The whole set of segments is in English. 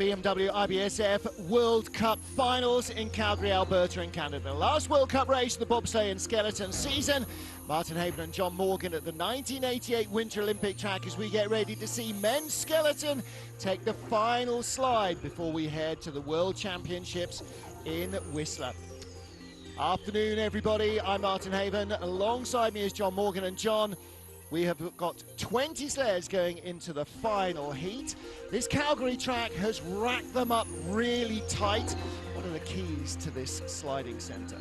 BMW IBSF World Cup Finals in Calgary, Alberta in Canada. Last World Cup race of the bobsleigh and skeleton season. Martin Haven and John Morgan at the 1988 Winter Olympic track as we get ready to see men's skeleton take the final slide before we head to the World Championships in Whistler. Afternoon, everybody. I'm Martin Haven. Alongside me is John Morgan. And John, we have got 20 sleds going into the final heat. This Calgary track has racked them up really tight. What are the keys to this sliding centre?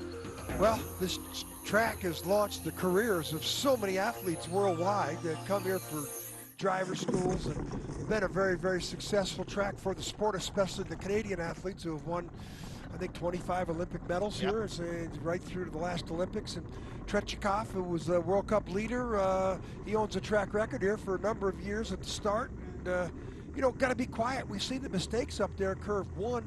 Well, this track has launched the careers of so many athletes worldwide that come here for driver schools, and been a very, very successful track for the sport, especially the Canadian athletes who have won, I think, 25 Olympic medals here, right through to the last Olympics. And Tretyakov, who was the World Cup leader, he owns a track record here for a number of years at the start. And, you know, got to be quiet. We've seen the mistakes up there, curve 1,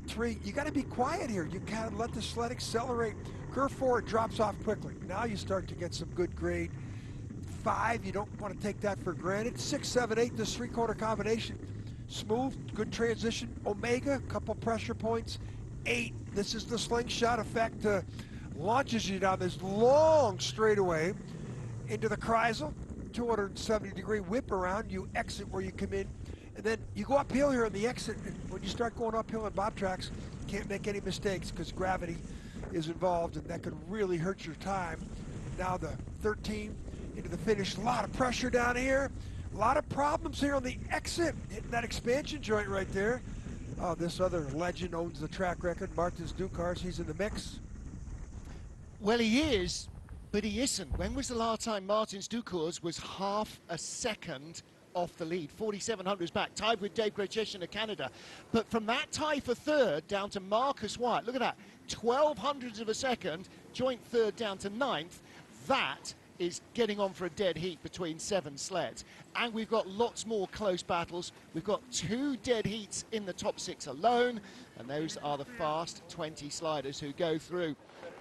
3. You got to be quiet here. You can't let the sled accelerate. Curve 4, it drops off quickly. Now you start to get some good grade. 5, you don't want to take that for granted. 6, 7, 8, this 3/4 combination. Smooth, good transition. Omega, couple pressure points. 8, this is the slingshot effect, launches you down this long straightaway into the Kreisel, 270-degree whip around. You exit where you come in, and then you go uphill here on the exit. And when you start going uphill on bob tracks, you can't make any mistakes because gravity is involved, and that could really hurt your time. Now the 13 into the finish, a lot of pressure down here, a lot of problems here on the exit, hitting that expansion joint right there. Oh, this other legend owns the track record, Martin's Dukurs. He's in the mix. Well, he is, but he isn't. When was the last time Martin's Dukurs was half a second off the lead? 4,700s back, tied with Dave Grecheshin of Canada. But from that tie for third down to Marcus White, look at that, 1,200ths of a second, joint third down to 9th. That is getting on for a dead heat between 7 sleds. And we've got lots more close battles. We've got 2 dead heats in the top 6 alone, and those are the fast 20 sliders who go through.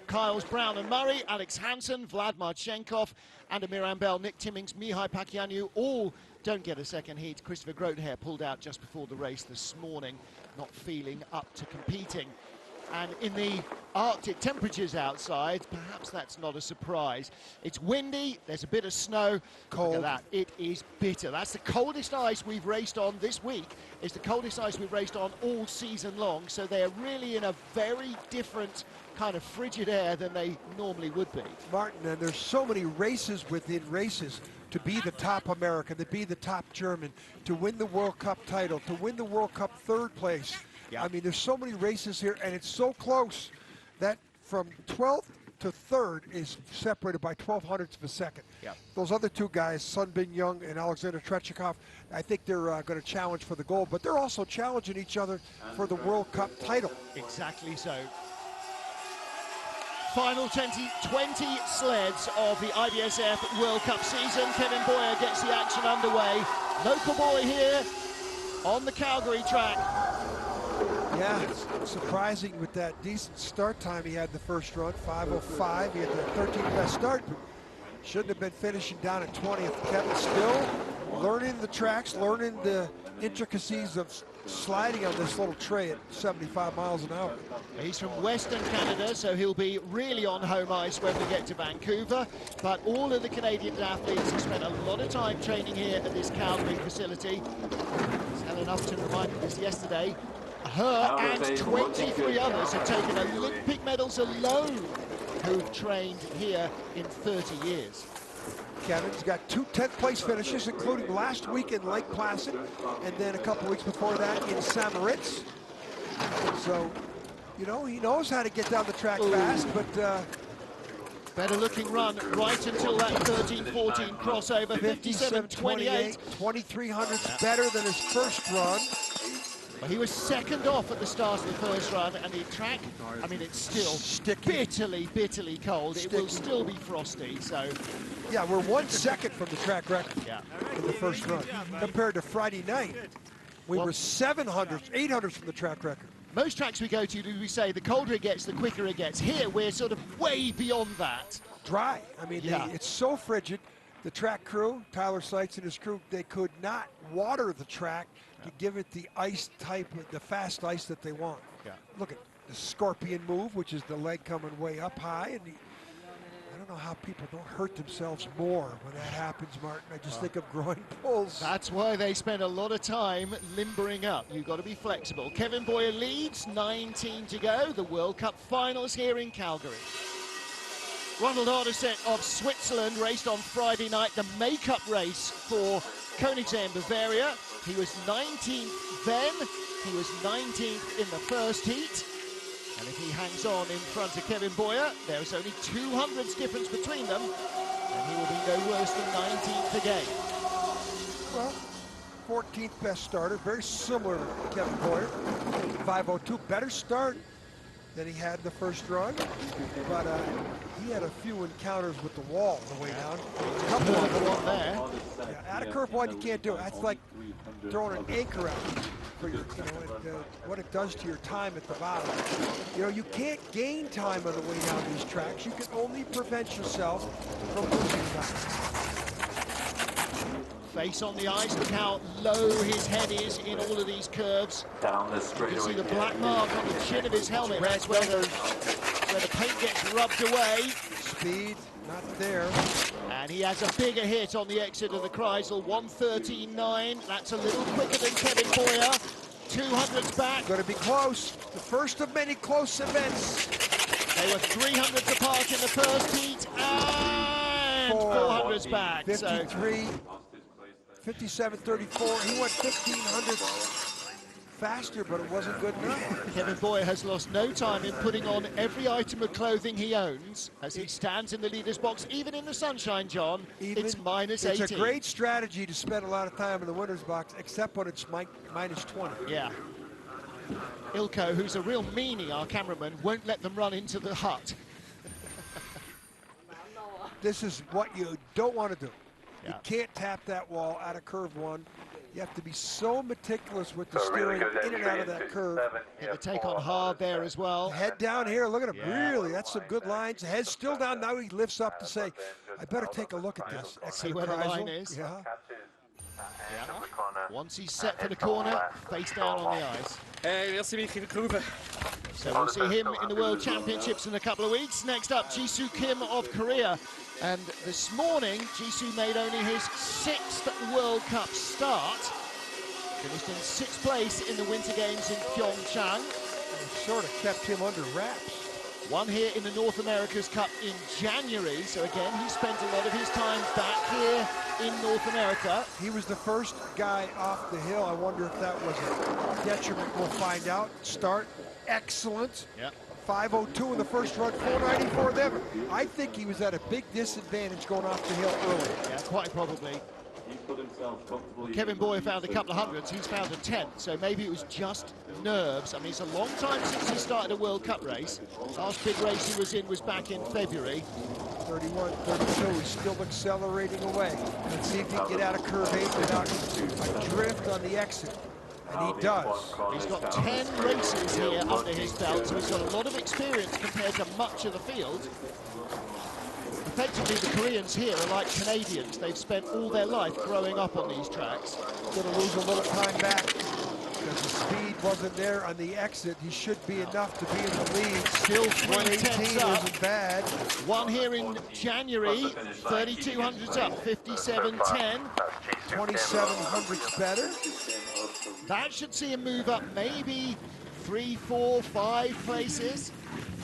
Kyles, Brown and Murray, Alex Hansen, Vlad Marchenkov, Andamir Ambel, Nick Timmings, Mihai Pakianu, all don't get a second heat. Christopher Grotehair pulled out just before the race this morning, not feeling up to competing. And in the Arctic temperatures outside, perhaps that's not a surprise. It's windy, there's a bit of snow. Cold. Look at that, it is bitter. That's the coldest ice we've raced on this week. It's the coldest ice we've raced on all season long, so they're really in a very different kind of frigid air than they normally would be. Martin, and there's so many races within races. To be the top American, to be the top German, to win the World Cup title, to win the World Cup 3rd place. Yeah. I mean, there's so many races here, and it's so close that from 12th to 3rd is separated by 1,200ths of a second. Yeah. Those other 2 guys, Sun Bin Young and Alexander Tretyakov, I think they're going to challenge for the gold, but they're also challenging each other for the World Cup title. Exactly so. Final 20 sleds of the IBSF World Cup season. Kevin Boyer gets the action underway. Local boy here on the Calgary track. Yeah, it's surprising with that decent start time he had the first run, 5:05. He had the 13th best start, but shouldn't have been finishing down at 20th. Kevin still learning the tracks, learning the intricacies of sliding on this little tray at 75 miles an hour. He's from Western Canada, so he'll be really on home ice when we get to Vancouver. But all of the Canadian athletes have spent a lot of time training here at this Calgary facility. As Helen Upton reminded us yesterday, her and 23 others have taken Olympic medals alone who've trained here in 30 years. Kevin's got 2 10th place finishes, including last week in Lake Placid, and then a couple weeks before that in Samoritz. So, you know, he knows how to get down the track fast, but... better looking run right until that 13-14 crossover, 57-28. 2,300's better than his first run. Well, he was second off at the start of the first run, and the track, I mean, it's still bitterly, bitterly cold. It will still be frosty, so... Yeah, we're 1 second from the track record in the first run. Compared to Friday night, we were 700s, 800s from the track record. Most tracks we go to, we say, the colder it gets, the quicker it gets. Here, we're sort of way beyond that. Dry. I mean, it's so frigid. The track crew, Tyler Seitz and his crew, they could not water the track to give it the ice type, the fast ice that they want. Yeah. Look at the scorpion move, which is the leg coming way up high. And I don't know how people don't hurt themselves more when that happens, Martin. I just think of groin pulls. That's why they spend a lot of time limbering up. You've got to be flexible. Kevin Boyer leads, 19 to go. The World Cup finals here in Calgary. Ronald Ardeset of Switzerland raced on Friday night, the makeup race for Koenigsegg in Bavaria. He was 19th then, he was 19th in the first heat. And if he hangs on in front of Kevin Boyer, there's only 200ths difference between them, and he will be no worse than 19th again. Well, 14th best starter, very similar to Kevin Boyer. 5:02, better start than he had the first run, but he had a few encounters with the wall on the way down. A couple of them on there. Yeah, out of curve one, you can't do it. That's like throwing an anchor out for your, what it does to your time at the bottom. You can't gain time on the way down these tracks. You can only prevent yourself from losing time. Face on the ice, look how low his head is in all of these curves. Down the straightaway. You can see the black mark on the chin of his helmet. That's where the paint gets rubbed away. Speed, not there. And he has a bigger hit on the exit of the Kreisel, 1:13.9. That's a little quicker than Kevin Boyer. 200ths back. Going to be close. The first of many close events. They were 300ths apart in the first heat, and 400ths back. 53, 57.34. He went 1,500 faster, but it wasn't good enough. Kevin Boyer has lost no time in putting on every item of clothing he owns as he stands in the leader's box, even in the sunshine, John. It's minus 18. It's a great strategy to spend a lot of time in the winner's box, except when it's minus 20. Yeah. Ilko, who's a real meanie, our cameraman, won't let them run into the hut. This is what you don't want to do. Yeah. You can't tap that wall out of curve one. You have to be so meticulous with the steering in and out of that curve. Hit the take on hard there as well. Head down here, look at him, Yeah. really, that's some good lines. Head still down, now he lifts up to say, I better take a look at this. See where the line is. Yeah. Once he's set for the corner, face down on the ice. Merci Mickey de Kroeven. So we'll see him in the World Championships in a couple of weeks. Next up, Jisoo Kim of Korea. And this morning, Jisoo made only his 6th World Cup start. Finished in 6th place in the Winter Games in Pyeongchang. Sort of kept him under wraps. Won here in the North America's Cup in January. So again, he spent a lot of his time back here in North America. He was the first guy off the hill. I wonder if that was a detriment. We'll find out. Start, excellent. Yeah. 5:02 in the first run, 4:94 them. I think he was at a big disadvantage going off the hill early. Yeah, quite probably. Kevin Boyer found a couple of hundreds, he's found a 10th, so maybe it was just nerves. I mean, it's a long time since he started a World Cup race. Last big race he was in was back in February. 31, 32, he's still accelerating away. Let's see if he can get out of curve 8 without a drift on the exit. And he does. He's got 10 races here under his belt, so he's got a lot of experience compared to much of the field. Effectively, the Koreans here are like Canadians. They've spent all their life growing up on these tracks. Going to lose a little time back because the speed wasn't there on the exit. He should be enough to be in the lead. Still 3/10 up. Isn't bad. One here in January, 3,200s up, 57.10. 2,700s better. That should see him move up maybe 3, 4, 5 places.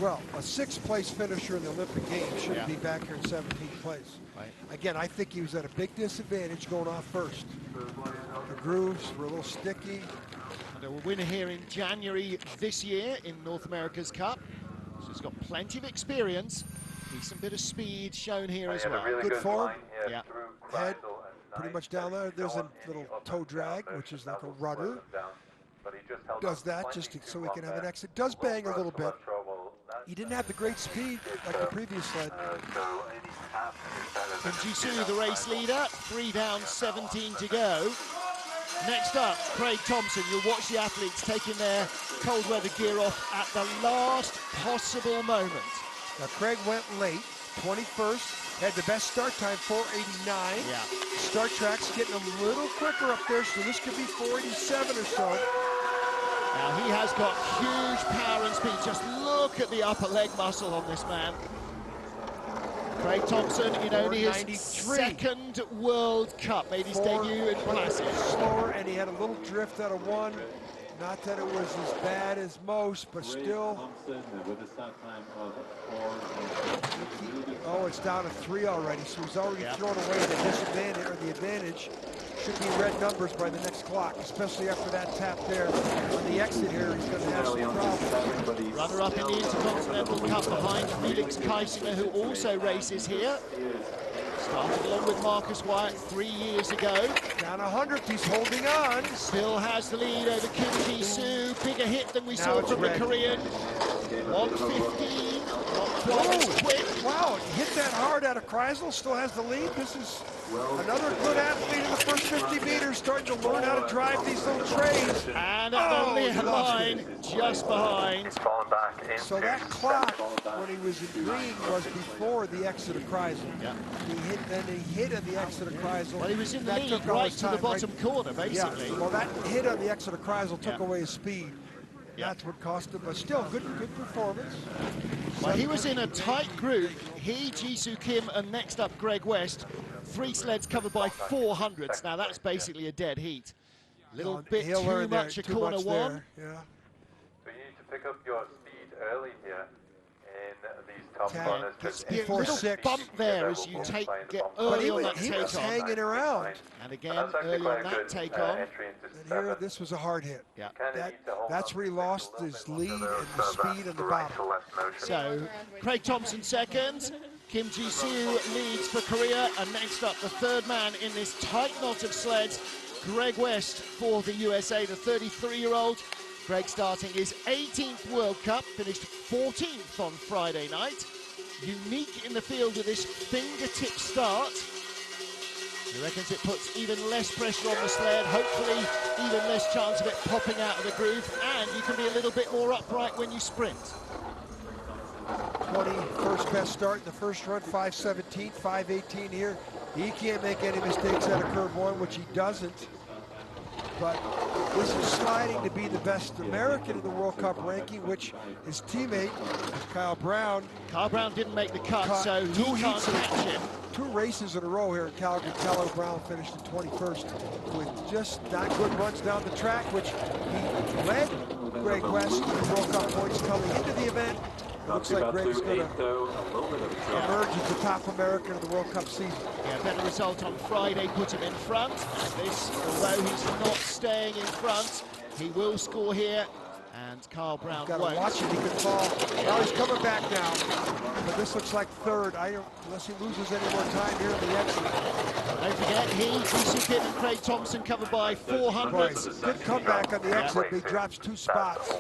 Well, a 6th place finisher in the Olympic Games shouldn't be back here in 17th place. Right. Again, I think he was at a big disadvantage going off first. The grooves were a little sticky. And a winner here in January this year in North America's Cup. So he's got plenty of experience. Decent bit of speed shown here as well. Good form. Yeah. Head pretty much down there. There's a little toe drag, which is like a rudder. Does that just so we can have an exit. Does bang a little bit. He didn't have the great speed like the previous sled. And Jisoo, the race leader, 3 down, 17 to go. Next up, Craig Thompson. You'll watch the athletes taking their cold weather gear off at the last possible moment. Now, Craig went late. 21st, had the best start time, 4:89. Yeah. Start track's getting a little quicker up there, so this could be 4:87 or so. Now he has got huge power and speed. Just look at the upper leg muscle on this man. Craig Thompson in only his second World Cup, made his debut in Lācis. Slower, and he had a little drift out of 1. Not that it was as bad as most, but still. Oh, it's down to 3 already, so he's already thrown away the disadvantage, or the advantage. Should be red numbers by the next clock, especially after that tap there on the exit here. He's going to have some problems. Runner-up in the Intercontinental Cup behind Felix Kaisinger, who also races here. Started along with Marcus Wyatt 3 years ago. Down 100, he's holding on. Still has the lead over Kim Ji-soo. Bigger hit than we saw from the Korean. 115, not quite as quick. Wow, hit that hard out of Kreisel, still has the lead. This is another good athlete in the first 50 meters, starting to learn how to drive these little trays. And at the lead line, just behind. So that clock, when he was in green, was before the exit of Kreisel. Yeah. He hit at the exit of Kreisel. Well, he was in the lead right to the bottom corner, basically. Yeah, well, that hit on the exit of Kreisel took away his speed. Yeah. That's what cost him, but still good performance. Well, he was in a tight group. He, Ji-soo Kim, and next up Greg West. 3 sleds covered by 400s. Now that's basically a dead heat. Little bit too much at corner 1. Yeah. So you need to pick up your speed early here in these top corners. Gets a little bump there as you get early on that take on. He was hanging around. And again, early on that take on. And here, this was a hard hit. Yeah. That's where he lost his lead and the speed and the bottom. So, Craig Thompson second. Kim Ji-soo leads for Korea. And next up, the third man in this tight knot of sleds, Greg West for the USA, the 33-year-old. Greg starting his 18th World Cup, finished 14th on Friday night. Unique in the field with this fingertip start. He reckons it puts even less pressure on the sled, hopefully even less chance of it popping out of the groove, and you can be a little bit more upright when you sprint. 21st best start in the first run, 5:17, 5:18 here. He can't make any mistakes out of curve 1, which he doesn't. But this is sliding to be the best American in the World Cup ranking, which his teammate, Kyle Brown. Kyle Brown didn't make the cut, so he can't catch him. 2 races in a row here in Calgary. Kyle Brown finished in 21st with just not good runs down the track, which he led Greg West in the World Cup points coming into the event. It looks like Greg's going to emerge as the top American of the World Cup season. Yeah, better result on Friday put him in front. This, although he's not staying in front, he will score here. And Kyle Brown Got won't. to watch him, he could fall. Now he's coming back now. But this looks like third. Unless he loses any more time here in the exit. Don't forget, he, Ji-soo Kim and Craig Thompson covered by 400s. Good comeback on the exit, but he drops 2 spots.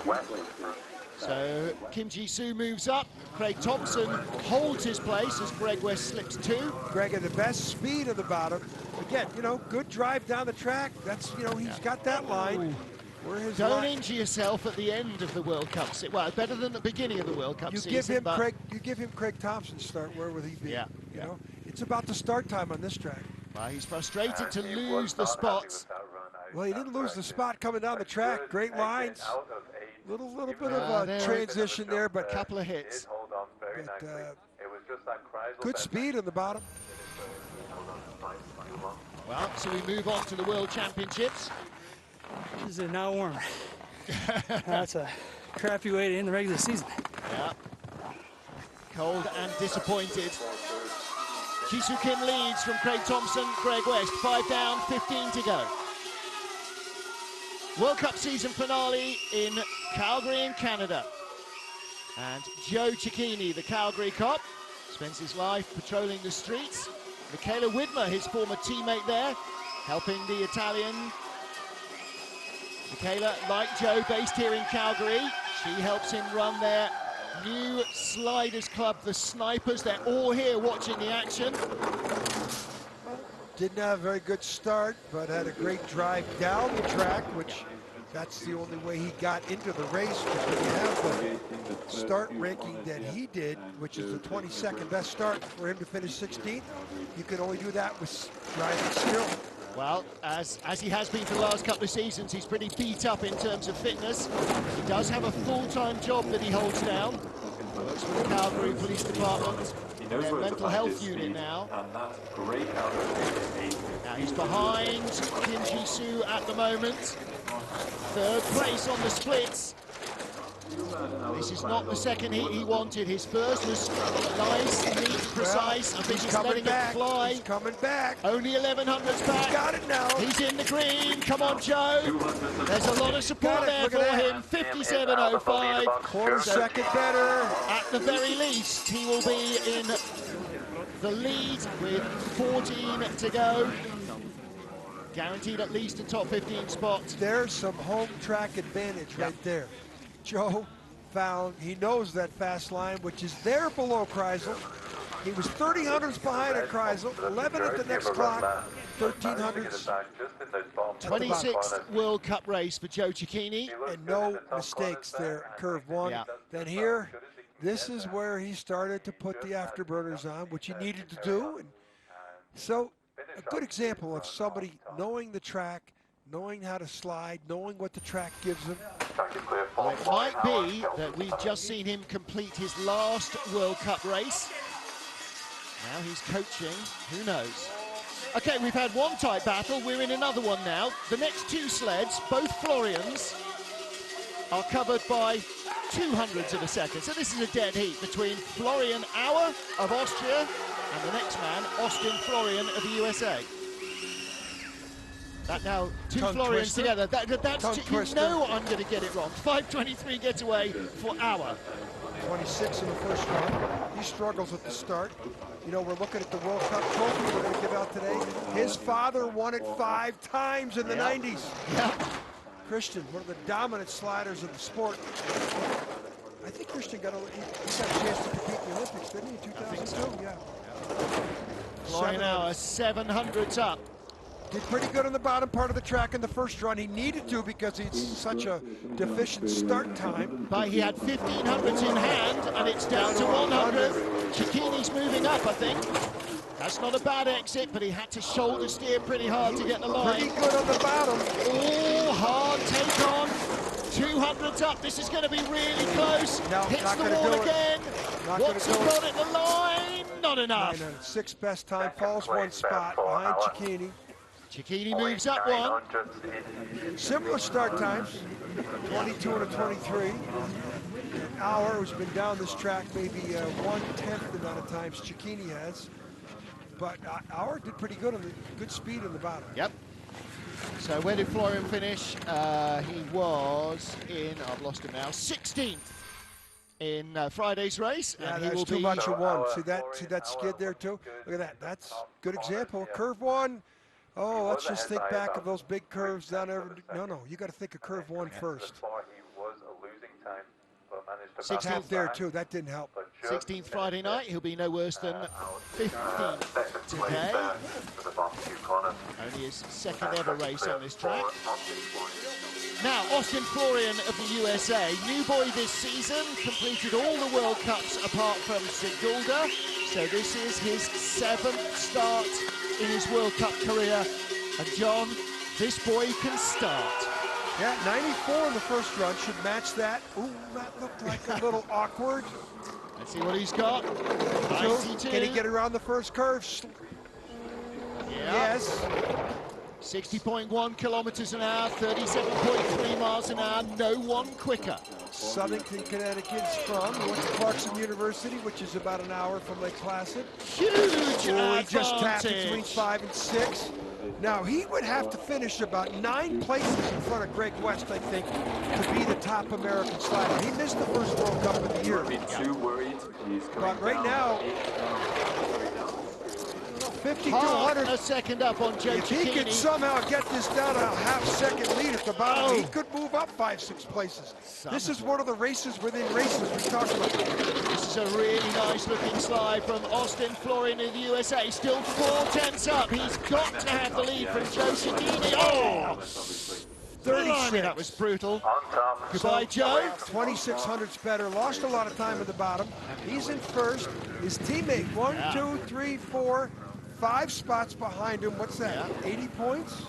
So Kim Ji-soo moves up. Craig Thompson holds his place as Greg West slips 2. Greg had the best speed at the bottom. Again, you know, good drive down the track. That's, you know, he's got that line. Don't injure yourself at the end of the World Cup. Well, better than the beginning of the World Cup season. You give him Craig Thompson's start. Where would he be? Yeah. You know, it's about the start time on this track. Well, he's frustrated to lose the spots. Well, he didn't lose the spot coming down the track. Great lines. Little bit of a transition there, but a couple of hits. Good speed in the bottom. Well, so we move on to the World Championships. This is not warm. That's a crappy way to end the regular season. Yeah. Cold and disappointed. Ji-soo Kim leads from Craig Thompson, Greg West. 5 down, 15 to go. World Cup season finale in Calgary in Canada. And Joe Cecchini, the Calgary cop, spends his life patrolling the streets. Michaela Widmer, his former teammate there, helping the Italian. Michaela, like Joe, based here in Calgary. She helps him run their new sliders club, the Snipers. They're all here watching the action. Didn't have a very good start, but had a great drive down the track, which That's the only way he got into the race. But when you have the start ranking that he did, which is the 22nd best start for him to finish 16th, you can only do that with driving skill. Well, as he has been for the last couple of seasons, he's pretty beat up in terms of fitness. He does have a full-time job that he holds down. Works for the Calgary Police Department, their mental health unit now. Now he's behind Kim Ji-soo at the moment. Third place on the splits. This is not the second heat he wanted. His first was nice, neat, precise. I think he's letting it fly. He's coming back. Only 1100s back. He's got it now. He's in the green. Come on, Joe. There's a lot of support there for him. 57.05. Quarter second better. At the very least, he will be in the lead with 14 to go. Guaranteed at least a top 15 spot. There's some home track advantage right there. Joe found, he knows that fast line, which is there below Kreisel. He was 30 hundredths behind at Kreisel, 11 at the next clock, 13 hundredths. 26th World Cup race for Joe Chaini. And no mistakes there, curve one. Yeah. Then here, this is where he started to put the afterburners on, which he needed to do. And so, a good example of somebody knowing the track, knowing how to slide, knowing what the track gives him. Well, it might be that we've just seen him complete his last World Cup race. Now he's coaching, who knows? Okay, we've had one tight battle, we're in another one now. The next two sleds, both Florians, are covered by 200ths of a second. So this is a dead heat between Florian Auer of Austria and the next man, Austin Florian of the USA. That now, two Florians together. That's you know I'm going to get it wrong. 5:23 getaway for Auer. 26 in the first run. He struggles at the start. You know, we're looking at the World Cup trophy we're going to give out today. His father won it 5 times in the 90s. Yeah. Christian, one of the dominant sliders of the sport. I think Christian got a chance to compete in the Olympics, didn't he, in 2002? So. Yeah. Florian Auer, 700s up. Did pretty good on the bottom part of the track in the first run. He needed to because he's such a deficient start time. But he had 1500s in hand, and it's down to 100. Chaini's moving up, I think. That's not a bad exit, but he had to shoulder steer pretty hard to get the line. Pretty good on the bottom. Oh, hard take on. 200s up. This is going to be really close. No, hits the wall again. Watson got it the line. Not enough. 6th best time, falls one spot behind Chaini. Chaini moves up one. Similar start times, 22 and a 23. Auer, who's been down this track maybe 1/10 the amount of times Chaini has. But Auer did pretty good on the good speed on the bottom. Yep. So where did Florian finish? He was in, I've lost him now, 16th in Friday's race. Yeah, and he that's will too be much of one. See that skid there too? Look at that. That's a good example. Curve one. Oh, let's just think back of those big curves down there. No, you got to think of curve one first. 16th there too. That didn't help. 16th Friday night. He'll be no worse than 15th today. Only his second ever race on this track. Now, Austin Florian of the USA, new boy this season, completed all the World Cups apart from Sigulda. So this is his 7th start in his World Cup career. And John, this boy can start. Yeah, 94 in the first run, should match that. Ooh, that looked like a little awkward. Let's see what he's got. 92. Can he get around the first curve? Yeah. Yes. 60.1 kilometers an hour, 37.3 miles an hour, no one quicker. Southington, Connecticut's from. He went to Clarkson University, which is about an hour from Lake Placid. Huge advantage. He just tapped between 5 and 6. Now, he would have to finish about 9 places in front of Greg West, I think, to be the top American slider. He missed the first World Cup of the year. But right now, 5200. A second up on Joe If he Chaini. could somehow get this down to a half-second lead at the bottom, he could move up 5-6 places. This is one of the races within races we talked about. This is a really nice-looking slide from Austin Florian in the USA. Still 4 tenths up. He's got to have the lead from Joe Chaini. Oh! 36. That was brutal. On top. Goodbye, Joe. 2600's better. Lost a lot of time at the bottom. He's in first. His teammate, 1, 2, 3, 4, 5 spots behind him. What's that? 80 points?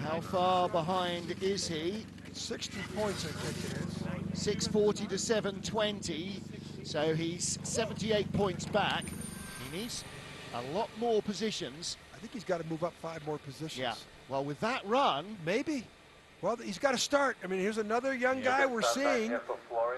How far behind is he? 60 points, I think it is. 640 to 720. So he's 78 points back. He needs a lot more positions. I think he's got to move up 5 more positions. Yeah. Well, with that run, maybe. Well, he's got to start. I mean, here's another young guy we're seeing,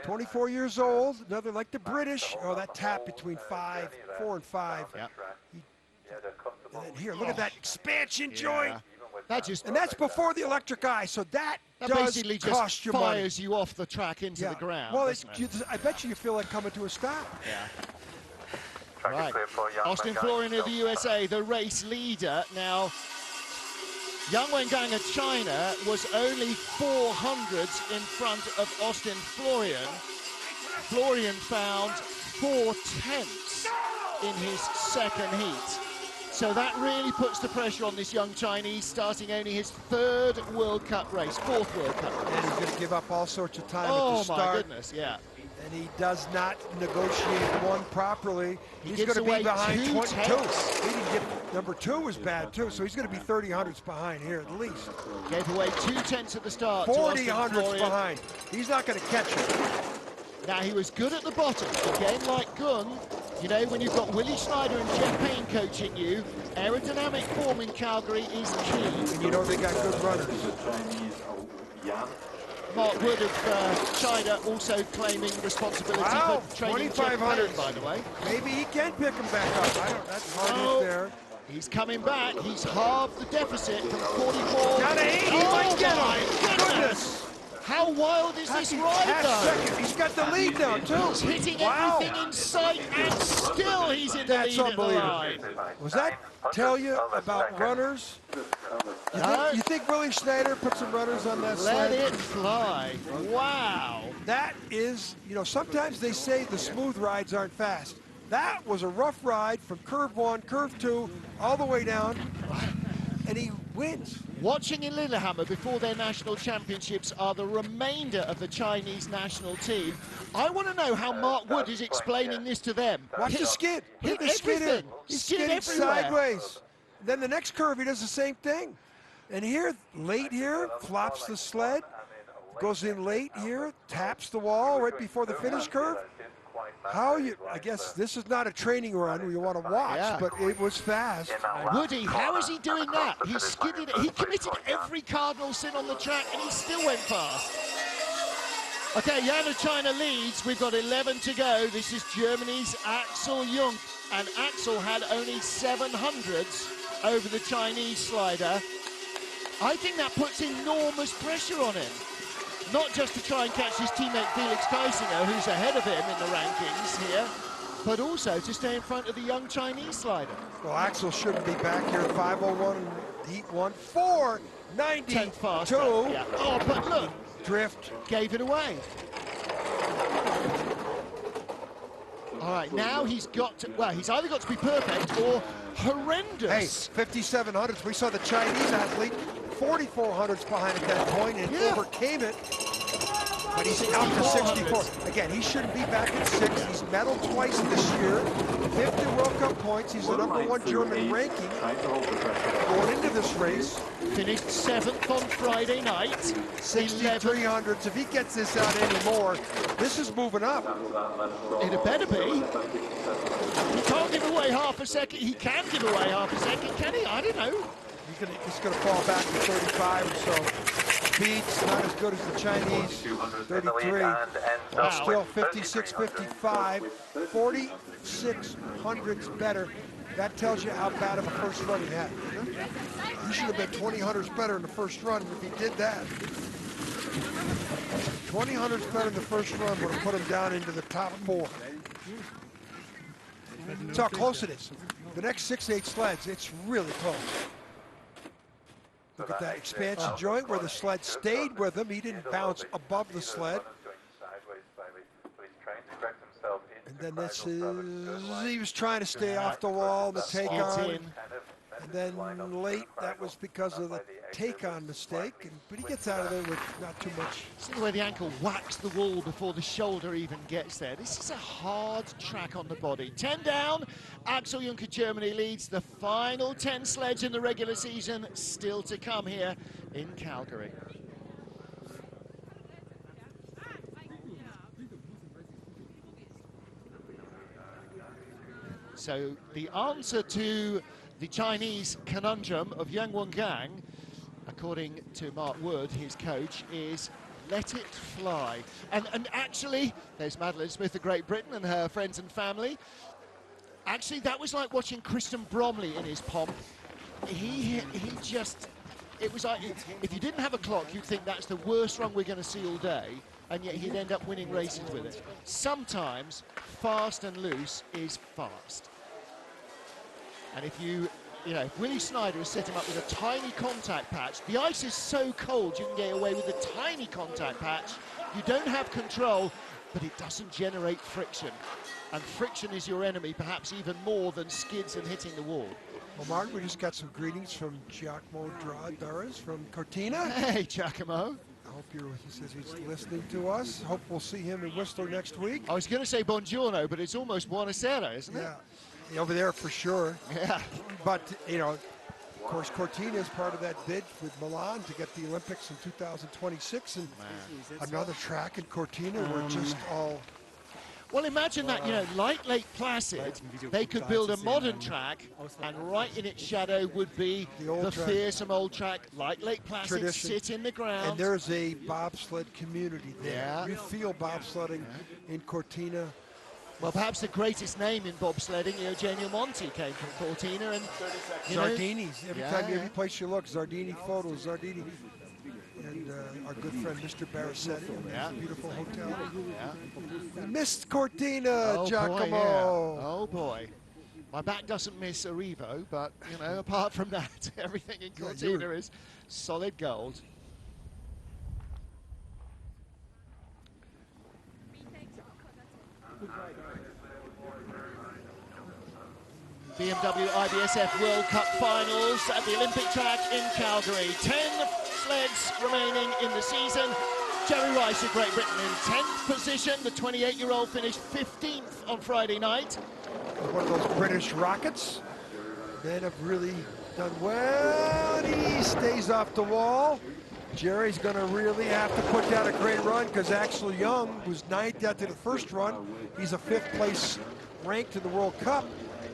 24 years old, another like the British. Oh, that tap between 4 and 5. Yeah. And then here, look at that expansion joint. And that's before the electric eye, so that does basically cost just you fires money. you off the track into the ground. Well, doesn't it? I bet you feel like coming to a stop. Yeah. Right. Austin Florian of the USA, the race leader. Now, Yang Wengang of China was only 400s in front of Austin Florian. Florian found 4/10 in his second heat. So that really puts the pressure on this young Chinese, starting only his 3rd World Cup race, 4th World Cup race. And he's going to give up all sorts of time at the start. Oh, my goodness, yeah. And he does not negotiate one properly. He's going to be away behind 2 22. tenths. He didn't get, number 2 was bad, too, so he's going to be 30 hundredths behind here at least. Gave away 2 tenths at the start. 40 hundredths behind. He's not going to catch it. Now, he was good at the bottom. Again, like Gunn, you know, when you've got Willie Schneider and Jeff Payne coaching you, aerodynamic form in Calgary is key. And you know they got good runners. Mark Wood of China also claiming responsibility for training Jeff Payne, by the way. Maybe he can pick him back up. That's hard there. He's coming back. He's halved the deficit from 44. Down to 80. He might get him. Goodness. How wild is this ride, though? Second. He's got the lead now, too. He's hitting everything in sight, and still he's in the lead at the line. Was that tell you about runners? You think Willie Schneider put some runners on that sled? Let it fly. Wow. That is, you know, sometimes they say the smooth rides aren't fast. That was a rough ride from curve 1, curve 2, all the way down, and he wins. Watching in Lillehammer before their national championships are the remainder of the Chinese national team. I want to know how Mark Wood is explaining this to them. Watch the skid. Hit the skid in. everything. He's Skid skidding everywhere. sideways. Then the next curve, he does the same thing. And here, late here, flops the sled, goes in late here, taps the wall right before the finish curve. I guess this is not a training run you want to watch, but it was fast. Woody, how is he doing that? He skidded, he committed every cardinal sin on the track and he still went fast. Okay, Yan of China leads. We've got 11 to go. This is Germany's Axel Jung, and Axel had only 700s over the Chinese slider. I think that puts enormous pressure on him. Not just to try and catch his teammate Felix Kaisinger, who's ahead of him in the rankings here, but also to stay in front of the young Chinese slider. Well, Axel shouldn't be back here at 5:01 in heat 1. 4:92. 10th faster. Yeah. Oh, but look. Drift. Gave it away. All right, now he's got to, well, he's either got to be perfect or horrendous. Hey, 5700s. We saw the Chinese athlete 4400s behind at that point and overcame it. But he's up to 64. Again, he shouldn't be back at 6. He's medaled twice this year. 50 World Cup points. He's the #1 German ranking going into this race. Finished 7th on Friday night. 6300s. If he gets this out anymore, this is moving up. It had better be. He can't give away half a second. He can give away half a second, can he? I don't know. He's going to fall back to 35 or so. Speed's not as good as the Chinese. 33. Still 56, 55. 4600s better. That tells you how bad of a first run he had. He should have been 20 better in the first run if he did that. 20 better in the first run would have put him down into the top 4. That's how close it is. The next 6-8 sleds, it's really close. Look at that expansion joint where the sled stayed with him. He didn't bounce above the sled. And then this is, he was trying to stay off the wall, the take on. And then late, that was because of the take-on mistake, but he gets out of there with not too much. See the way the ankle whacks the wall before the shoulder even gets there. This is a hard track on the body. 10 down, Axel Juncker Germany leads the final 10 sleds in the regular season, still to come here in Calgary. So the answer to the Chinese conundrum of Yang Wongang, according to Mark Wood, his coach, is let it fly. And actually, there's Madeline Smith of Great Britain and her friends and family. Actually, that was like watching Kristen Bromley in his pomp. He just, it was like, if you didn't have a clock, you'd think that's the worst run we're going to see all day, and yet he'd end up winning races with it. Sometimes fast and loose is fast. And if you know, Willie Snyder has set him up with a tiny contact patch. The ice is so cold, you can get away with a tiny contact patch. You don't have control, but it doesn't generate friction. And friction is your enemy, perhaps even more than skids and hitting the wall. Well, Martin, we just got some greetings from Giacomo Doris from Cortina. Hey, Giacomo. I hope he says he's listening to us. Hope we'll see him in Whistler next week. I was going to say buongiorno, but it's almost buonasera, isn't it? Yeah, over there for sure. Yeah. But, you know, of course, Cortina is part of that bid with Milan to get the Olympics in 2026. And another track in Cortina, we're just all... Well, imagine that, you know, like Lake Placid, they could build a modern track, and right in its shadow would be the fearsome old track, like Lake Placid, tradition. sit in the ground. And there's a bobsled community there. Yeah. You feel bobsledding in Cortina. Well, perhaps the greatest name in bobsledding, Eugenio Monti, came from Cortina. And Zardinis. Every place you look, Zardini photos, Zardini. And our good friend, Mr. Barassetti, beautiful hotel. Yeah. We missed Cortina, Giacomo. Boy, yeah. Oh, boy. My back doesn't miss a Revo, but, you know, apart from that, everything in Cortina is solid gold. BMW IBSF World Cup Finals at the Olympic track in Calgary. 10 sleds remaining in the season. Jerry Rice of Great Britain in 10th position. The 28-year-old finished 15th on Friday night. One of those British rockets. Men have really done well. He stays off the wall. Jerry's going to really have to put down a great run because Axel Young was 9th after the first run. He's a 5th place ranked in the World Cup.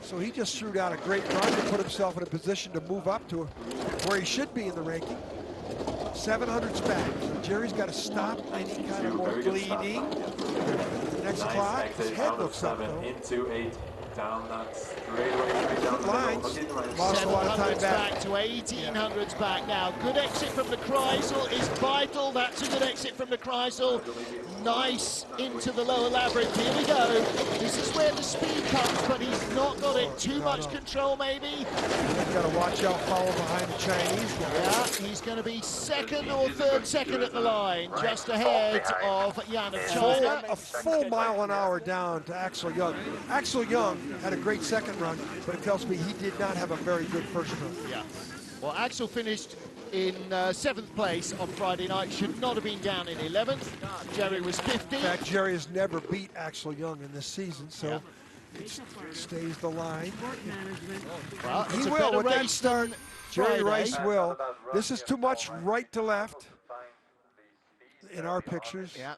So he just threw down a great run to put himself in a position to move up to where he should be in the ranking. 700's back. Jerry's got to stop any kind of more bleeding. Next clock, his head looks up though. Into 8, down that straightaway, down the lines. middle. Lost a lot of time back to 1800s back now. Good exit from the Kreisel is vital. That's a good exit from the Kreisel. Nice into the lower labyrinth. Here we go. This is where the speed comes, but he's not got it. Too much control, maybe. He's got to watch out, follow behind the Chinese guy. Yeah, he's going to be 2nd or 3rd second at the line, just ahead of Yan of China. A full mile an hour down to Axel Young. Axel Young had a great second run, but it tells me he did not have a very good first run. Yeah. Well, Axel finished in 7th place on Friday night. Should not have been down in 11th. Jerry was 50. In fact, Jerry has never beat Axel Young in this season, so it stays the line. Well, he will with that start. Jerry Rice will. This is too much right to left in our pictures. Yeah,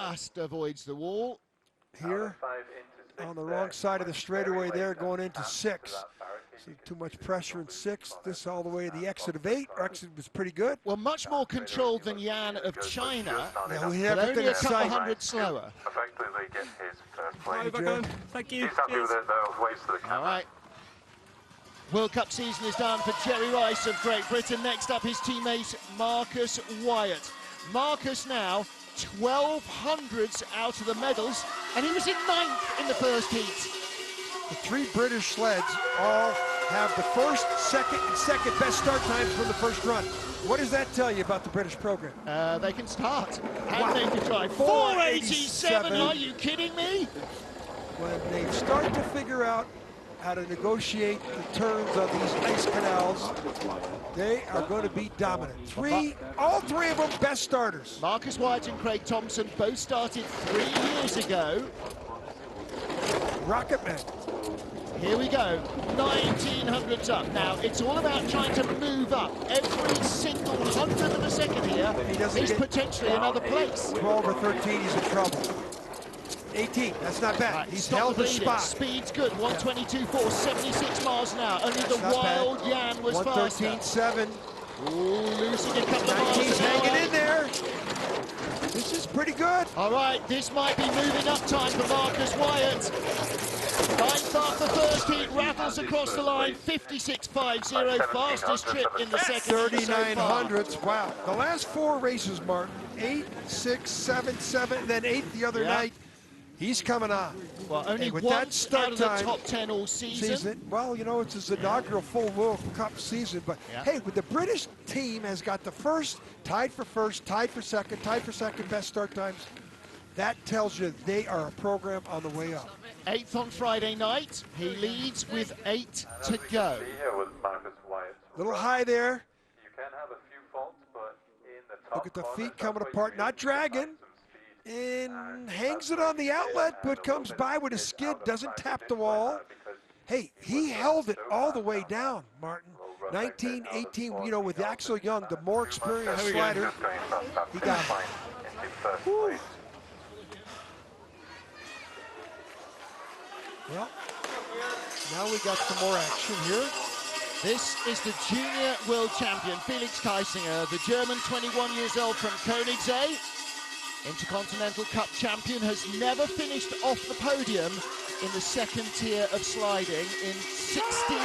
just avoids the wall. Here, on the wrong side of the straightaway there, going into 6. See too much pressure in 6. This all the way to the exit of 8. Our exit was pretty good. Well, much more controlled than Yan of China, Yeah, we but have only a couple sight. hundred slower. Effectively get his first place. Back on. Thank you. He's happy with it though, waves to the camera. All right. World Cup season is done for Jerry Rice of Great Britain. Next up, his teammate Marcus Wyatt. Marcus now 1200s out of the medals, and he was in 9th in the first heat. The 3 British sleds all have the first, second, and second best start times from the first run. What does that tell you about the British program? They can start, and they can try. 487, are you kidding me? When they start to figure out how to negotiate the turns on these ice canals. They are going to be dominant. All three of them best starters. Marcus Wyatt and Craig Thompson both started 3 years ago. Rocketman. Here we go, 1900s up. Now, it's all about trying to move up. Every single 100th of a second here is potentially another place. 12 or 13, he's in trouble. 18, that's not bad. Right, he's held the spot. Speed's good, 122.4, 76 miles an hour. Only the wild Jan was faster. 113.7. Ooh, losing a couple of miles 19's an hour. hanging in there. This is pretty good. All right, this might be moving up time for Marcus Wyatt. Ninth off the first heat, rattles across the line, 56.50, fastest trip in the second. 3900s, wow. The last 4 races, Martin, 8, 6, 7, 7, and then 8 the other night. He's coming on. Well, only with one that start out of the time, top 10 all season. Well, you know, it's his inaugural full World Cup season, but hey, with the British team has got the first, tied for second, best start times. That tells you they are a program on the way up. 8th on Friday night. He leads with 8 to go. A little high there. You can have a few faults, but in the top Look at the corner, feet coming apart, not dragging. And hangs it on the outlet, but comes by with a skid, doesn't tap the wall. Hey, he held it all the way down, Martin. 19, 18, you know, with Axel Young, the more experienced slider, he got it. Woo. Well, now we got some more action here. This is the junior world champion, Felix Kaisinger, the German 21 years old from Königssee. Intercontinental Cup champion, has never finished off the podium in the second tier of sliding in 16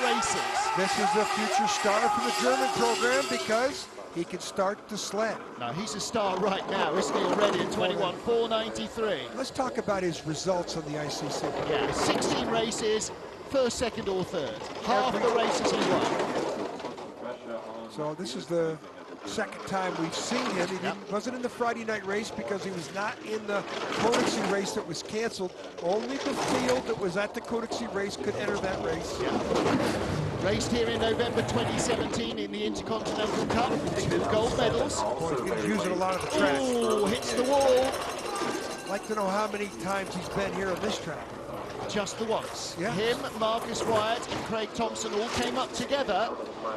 races. This is a future star for the German program because he can start the sled. No, he's a star right now, isn't he, already in 21.493. Let's talk about his results on the ICC. Yeah, 16 races, first, second, or third. Half the races he won. So this is the second time we've seen him. He wasn't in the Friday night race because he was not in the Königssee race that was canceled. Only the field that was at the Königssee race could enter that race. Raced here in November 2017 in the Intercontinental Cup, 2 gold medals. He's using a lot of the track. Oh, hits the wall. I'd like to know how many times he's been here on this track. Just the once. Yeah. Him, Marcus Wyatt, and Craig Thompson all came up together,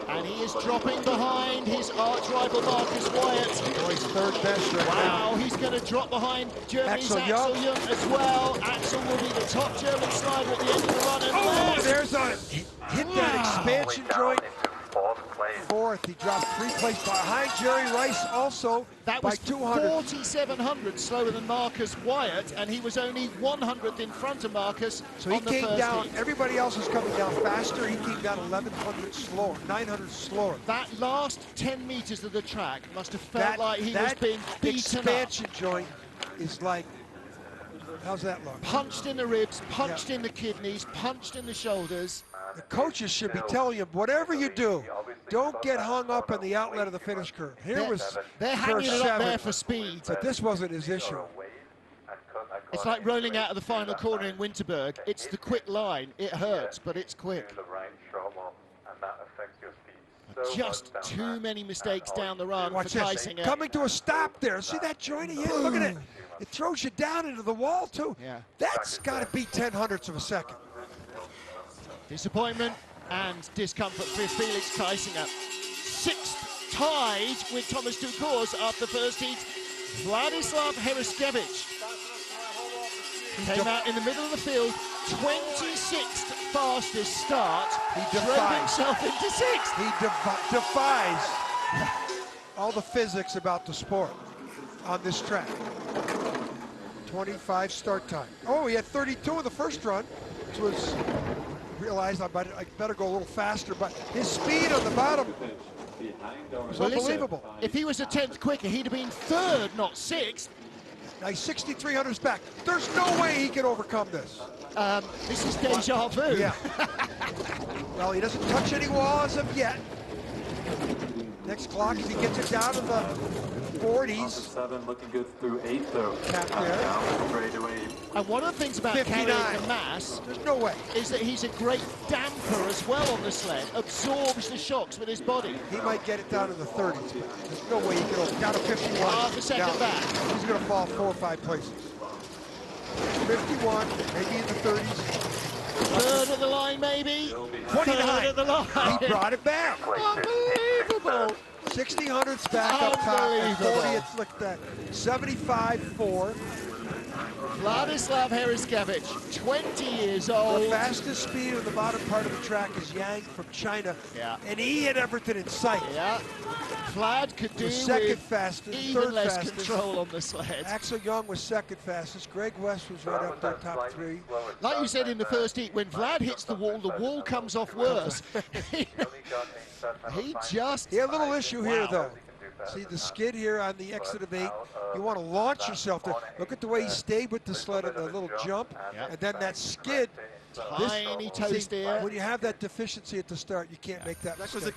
and he is dropping behind his arch rival Marcus Wyatt. Oh, he's third best right now. Wow, he's going to drop behind Germany's Axel Axel Young as well. Axel will be the top German slider at the end of the run. And there's a hit that expansion joint. Fourth, he dropped 3 places behind Jerry Rice also that by was 200. 4,700 slower than Marcus Wyatt, and he was only 100th in front of Marcus. So he came down, everybody else is coming down faster. He came down 1,100 slower, 900 slower. That last 10 meters of the track must have felt like he was being beaten up. That expansion joint is like, how's that look? Punched in the ribs, punched in the kidneys, punched in the shoulders. The coaches should be telling him, whatever you do, don't get hung up on the outlet of the finish curve. They're hanging it up there for speed. But this wasn't his issue. It's like rolling out of the final corner in Winterberg. It's the quick line. It hurts, but it's quick. Just too many mistakes down the run for Kaisinger. Coming to a stop there. See that joint he hit? Look at it. It throws you down into the wall, too. Yeah. That's got to be 0.1 of a second. Disappointment and discomfort for Felix Kaisinger. 6th tied with Thomas Dukurs after first heat. Vladislav Heriskevich came out in the middle of the field, 26th fastest start. He drove himself into 6th. He defies all the physics about the sport on this track. 25 start time. Oh, he had 32 in the first run, which was realized I better go a little faster, but his speed on the bottom was unbelievable. Listen, if he was a 10th quicker, he'd have been 3rd, not 6th. Now he's 6,300 back. There's no way he can overcome this. This is deja vu. Yeah. Well, he doesn't touch any wall as of yet. Next clock as he gets it down to the 40s. 7 looking good through 8 though. Tap there. Straight away. And one of the things about 59. carrying the mass There's no way. is that he's a great damper as well on the sled, absorbs the shocks with his body. He might get it down to the 30s, but there's no way he can go down to 51. Half a second back. He's going to fall 4 or 5 places. 51, maybe in the 30s. Third of the line, maybe. 29. Third of the line. He brought it back. Unbelievable. 60 hundredths back up top, and Unbelievable. 40th, look at that. 75.4. Vladislav Heriskevich, 20 years The old. fastest speed on the bottom part of the track is Yang from China. Yeah. And he had everything in sight. Yeah. Vlad could do The second with fastest, even third less fastest. control on the sled. Axel Young was second fastest. Greg West was right up there, top 3. Like you said in the first heat, when Vlad hits the wall comes off worse. he just... He had a little issue here, Wow. though. See the skid here on the exit of 8. You want to launch yourself there. Look at the way he stayed with the sled on the little jump. Yeah. And then that skid. Tiny toe steer. When you have that deficiency at the start, you can't make that mistake.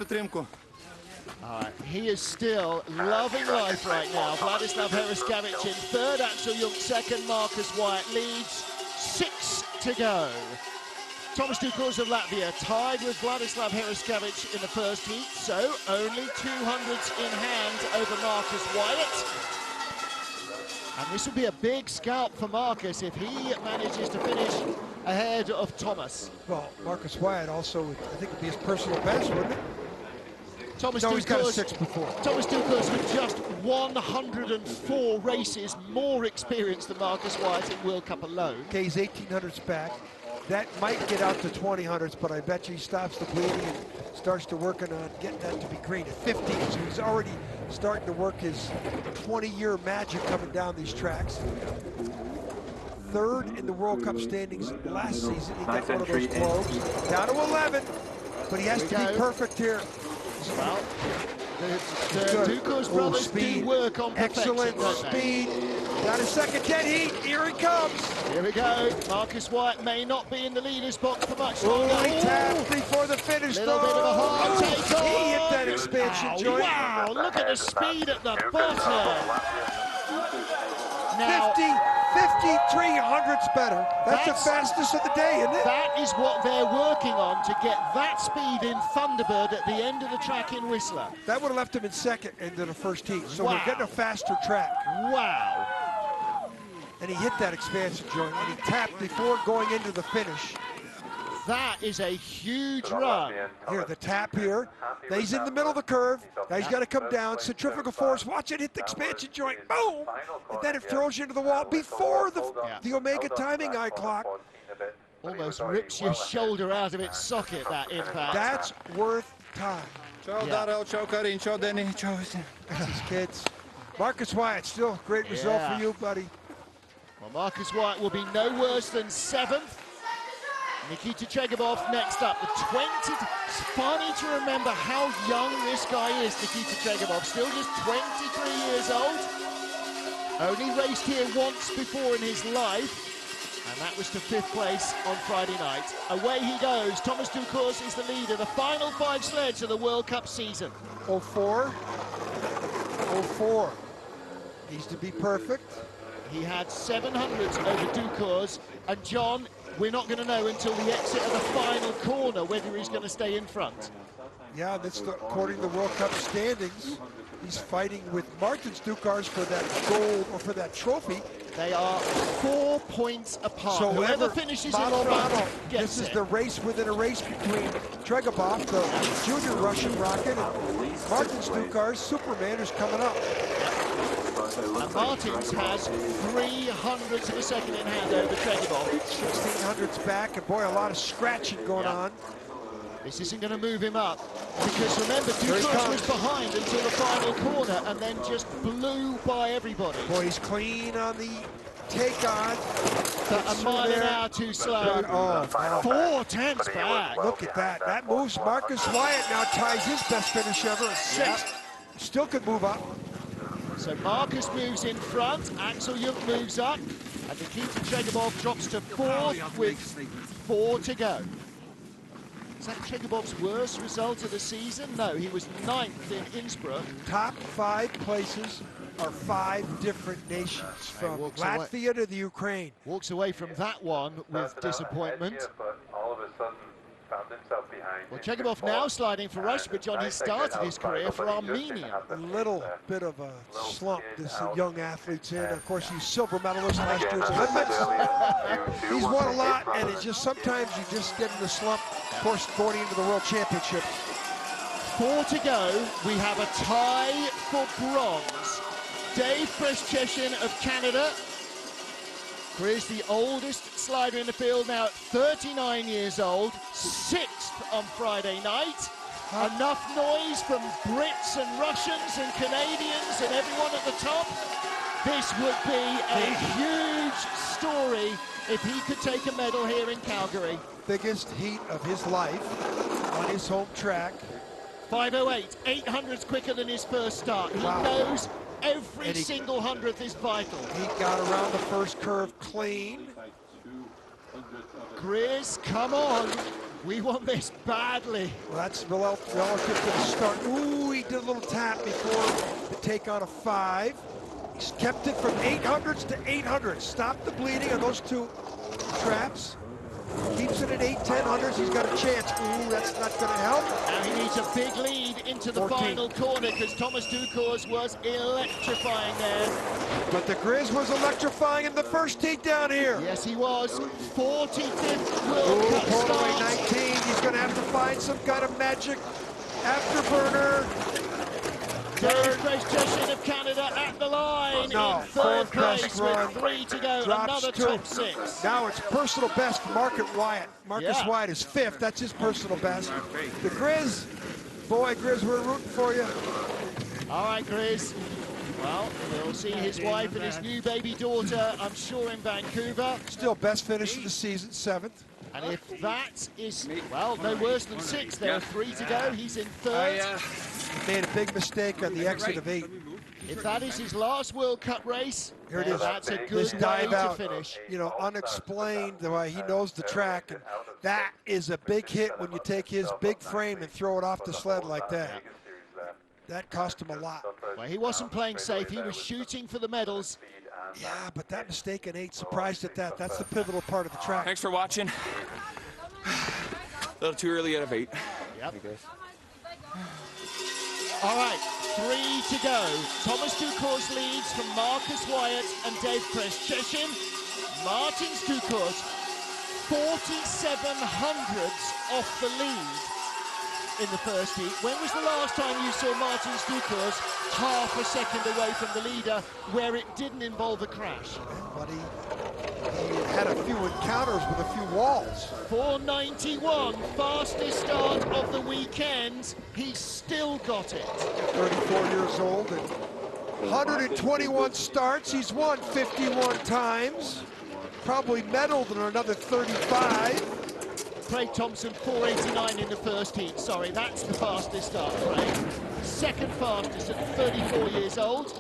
All right, he is still loving life right now. Vladislav Heriskevich in third, Axel Jung second, Marcus Wyatt leads. 6 to go. Thomas Dukurs of Latvia tied with Vladislav Heriskevich in the first heat, so only 200s in hand over Marcus Wyatt. And this will be a big scalp for Marcus if he manages to finish ahead of Thomas. Well, Marcus Wyatt also, I think, would be his personal best, wouldn't it? Thomas No, he's got a Dukurs, 6 before. Thomas Dukurs with just 104 races, more experience than Marcus Wyatt in World Cup alone. Okay, he's 1800s back. That might get out to 2000s, but I bet you he stops the bleeding and starts to working on getting that to be green at 15. So he's already starting to work his 20-year magic coming down these tracks. Third in the World Cup standings last season. He got one of those globes. Down to 11, but he has to be perfect here. Well, the Dukurs brothers do work on perfection, Excellent don't they? speed. Got a second dead heat. Here he comes. Here we go. Marcus Wyatt may not be in the leader's box for much longer. He tapped before the finish. Little bit of a hard take He hit on. that expansion joint. Wow, look at the speed at the bottom. Now, 53 hundredths better. That's the fastest of the day, isn't it? that is what they're working on, to get that speed in Thunderbird at the end of the track in Whistler. That would have left him in second into the first heat. So Wow. we're getting a faster track. Wow. And he hit that expansion joint, and he tapped before going into the finish. That is a huge run. Here, the tap here. Now he's in the middle of the curve. Now he's got to come down. Centrifugal force. Watch it hit the expansion joint. Boom! And then it throws you into the wall before the Omega timing eye clock. Almost rips your shoulder out of its socket, that impact. That's worth time. Ciao Daryl, ciao Karin, ciao Denny, ciao. That's his kids. Marcus Wyatt, still a great result for you, buddy. Well, Marcus Wyatt will be no worse than 7th. Nikita Chegabov next up, the 20. It's funny to remember how young this guy is, Nikita Chegabov. Still just 23 years old. Only raced here once before in his life, and that was to 5th place on Friday night. Away he goes. Thomas Dukurs is the leader. The final 5 sleds of the World Cup season. 04. 04. Needs to be perfect. He had 700s over Dukurs, and John, we're not going to know until the exit of the final corner whether he's going to stay in front. Yeah, that's according to the World Cup standings. He's fighting with Martins Dukurs for that gold or for that trophy. They are 4 points apart. So whoever finishes in front gets this is it. the race within a race between Tregabov, the junior Russian rocket, and Martins Dukurs, Superman, who's coming up. And Martins has 300ths of a second in hand over Chegabov. 1600s back, and boy, a lot of scratching going on. This isn't going to move him up, because remember, Dukurs was behind until the final corner and then just blew by everybody. Boy, he's clean on the take-on. But a mile an hour too slow. Oh, 4 tenths back. look at that. That moves Marcus Wyatt now ties his best finish ever at 6th. Still could move up. So Marcus moves in front, Axel Jung moves up, and Nikita Chegabov drops to 4th with 4 to go. Is that Chegabov's worst result of the season? No, he was 9th in Innsbruck. Top 5 places are 5 different nations, from Latvia to the Ukraine. Walks away from that one with disappointment. Here, but all of a sudden found himself behind. Well, Chegabov now sliding for Russia, but John, he started his career for Armenia. A little bit of a slump this young athlete's in. Of course, he's silver medalist last year's Olympics. He's won a lot, and it's just sometimes you just get in the slump. Of course, going into the World Championship. 4 to go. We have a tie for bronze. Dave Preszczeshin of Canada. Chris, the oldest slider in the field, now at 39 years old, 6th on Friday night. Enough noise from Brits and Russians and Canadians and everyone at the top. This would be a huge story if he could take a medal here in Calgary. Biggest heat of his life on his home track. 5:08, 800s quicker than his first start. He knows every single hundredth is vital. He got around the first curve clean. Chris, come on. We want this badly. Well, that's relative to the start. Ooh, he did a little tap before the take on a 5. He's kept it from 800s to 800s. Stopped the bleeding on those 2 traps. Keeps it at 8-1000s. He's got a chance. Ooh, that's not going to help. And he needs a big lead into the 14. final corner because Thomas Dukurs was electrifying there. But the Grizz was electrifying in the first heat down here. Yes, he was. 45th World Cup Podium start. 19. He's going to have to find some kind of magic afterburner. Dave Preszczeshin of Canada at the line in third place with 3 to go. Another top 6. Now it's personal best for Marcus Wyatt. Marcus Wyatt is 5th. That's his personal best. The Grizz, boy, Grizz, we're rooting for you. All right, Grizz. Well, we'll see his wife and his new baby daughter, I'm sure, in Vancouver. Still best finish of the season, 7th. And if that is, well, no worse than 6th, there are 3 to go. He's in 3rd. He made a big mistake on the exit of 8. If that is his last World Cup race, here it is. That's a good this dive way out, to finish. You know, unexplained, the way he knows the track. And that is a big hit when you take his big frame and throw it off the sled like that. That cost him a lot. Well, he wasn't playing safe. He was shooting for the medals. Yeah, but that mistake at 8, surprised at that. That's the pivotal part of the track. Thanks for watching. A little too early out of 8. Yep. All right, 3 to go. Thomas Dukurs leads from Marcus Wyatt and Dave Preszczeshin. Martins Dukurs, 47 hundredths off the lead in the first heat. When was the last time you saw Martins Dukurs half a second away from the leader where it didn't involve a crash? But he had a few encounters with a few walls. 4:91, fastest start of the weekend. He's still got it. 34 years old and 121 starts. He's won 51 times. Probably medaled in another 35. Craig Thompson, 4:89 in the first heat. Sorry, that's the fastest start, Craig. Second fastest at 34 years old.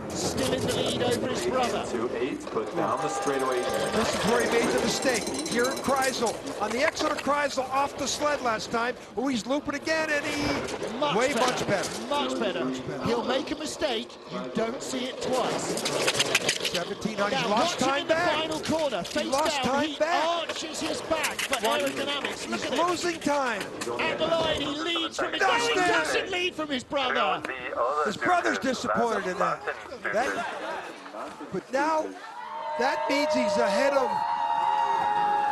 Still in the lead over his brother. 2-8, put down the straightaway. This is where he made the mistake. Here at Kreisel. On the exit of Kreisel, off the sled last time. Oh, he's looping again, and much better. Much better. He'll make a mistake. You don't see it twice. 1700. He Now, lost watch him time in the back. final corner. Face lost down. time He back. arches his back for aerodynamics. Look He's at it. losing time. At the line, he leads from his brother. He doesn't lead from his brother. His brother's disappointed in that. But now, that means he's ahead of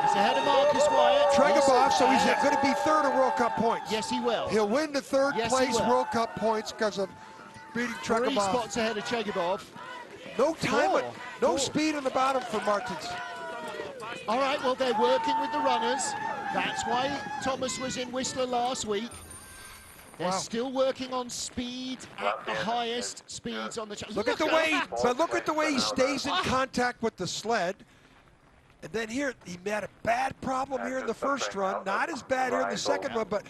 He's ahead of Marcus Wyatt. Tregubov, so he's going to be 3rd in World Cup points. Yes, he will. He'll win the 3rd Yes, he place will. World Cup points because of beating 3 Tregubov. spots ahead of Chegabov. No time, no Four. speed on the bottom for Martins. All right, well, they're working with the runners. That's why Thomas was in Whistler last week. They're still working on speed at the highest speeds on the track. Look at the way he stays in contact with the sled. And then here, he had a bad problem here in the first run. Not as bad here in the second run, but